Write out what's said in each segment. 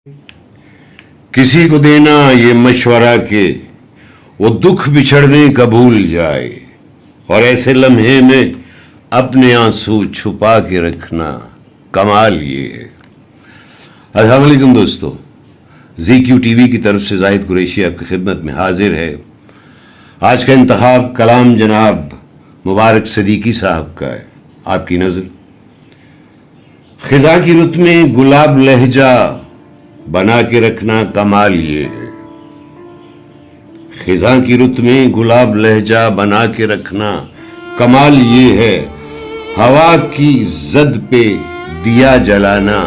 किसी को देना ये मशवरा के वो दुख बिछड़ने का भूल जाए और ऐसे लम्हे में अपने आंसू छुपा के रखना कमाल ये है। अस्सलाम वालेकुम दोस्तों, ZQ TV की तरफ से जाहिद कुरैशी आपकी खिदमत में हाजिर है। आज का इंतखाब कलाम जनाब मुबारक सदीकी साहब का है। आपकी नज़र खिजा की रुत में गुलाब लहजा बना के रखना कमाल ये है। खिजा की रुत में गुलाब लहजा बना के रखना कमाल ये है। हवा की जद पे दिया जलाना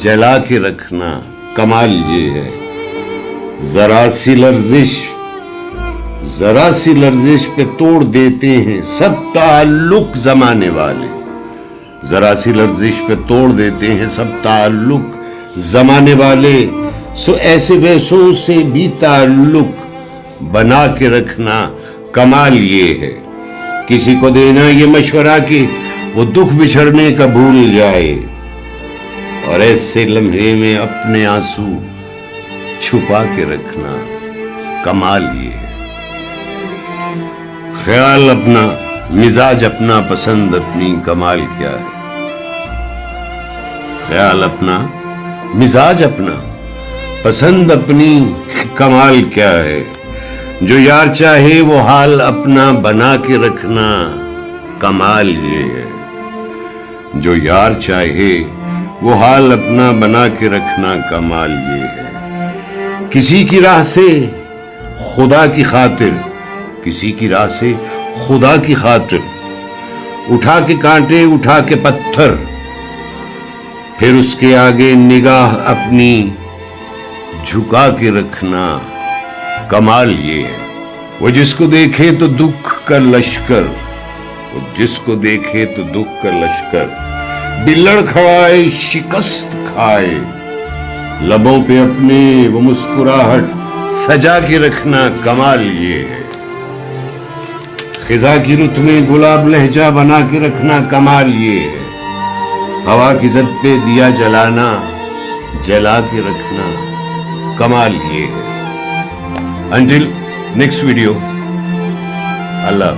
जला के रखना कमाल ये है। जरा सी लर्जिश पे तोड़ देते हैं सब ताल्लुक जमाने वाले। जरा सी लर्जिश पे तोड़ देते हैं सब ताल्लुक जमाने वाले। सो ऐसे वैसों से भी ताल्लुक बना के रखना कमाल ये है। किसी को देना ये मशवरा कि वो दुख बिछड़ने का भूल जाए और ऐसे लम्हे में अपने आंसू छुपा के रखना कमाल ये है। ख्याल अपना, मिजाज अपना, पसंद अपनी, कमाल क्या है। ख्याल अपना, मिजाज अपना, पसंद अपनी, कमाल क्या है। जो यार चाहे वो हाल अपना बना के रखना कमाल ये है। जो यार चाहे वो हाल अपना बना के रखना कमाल ये है। किसी की राह से खुदा की खातिर, किसी की राह से खुदा की खातिर उठा के कांटे, उठा के पत्थर, फिर उसके आगे निगाह अपनी झुका के रखना कमाल ये है। वो जिसको देखे तो दुख का लश्कर, वो जिसको देखे तो दुख का लश्कर, बिल्लड़ खड़ाए शिकस्त खाए, लबों पे अपने वो मुस्कुराहट सजा के रखना कमाल ये है। खिजा की रुत में गुलाब लहजा बना के रखना कमाल ये है। हवा की जद पे दिया जलाना जला के रखना कमाल ये है। Until next video, Allah.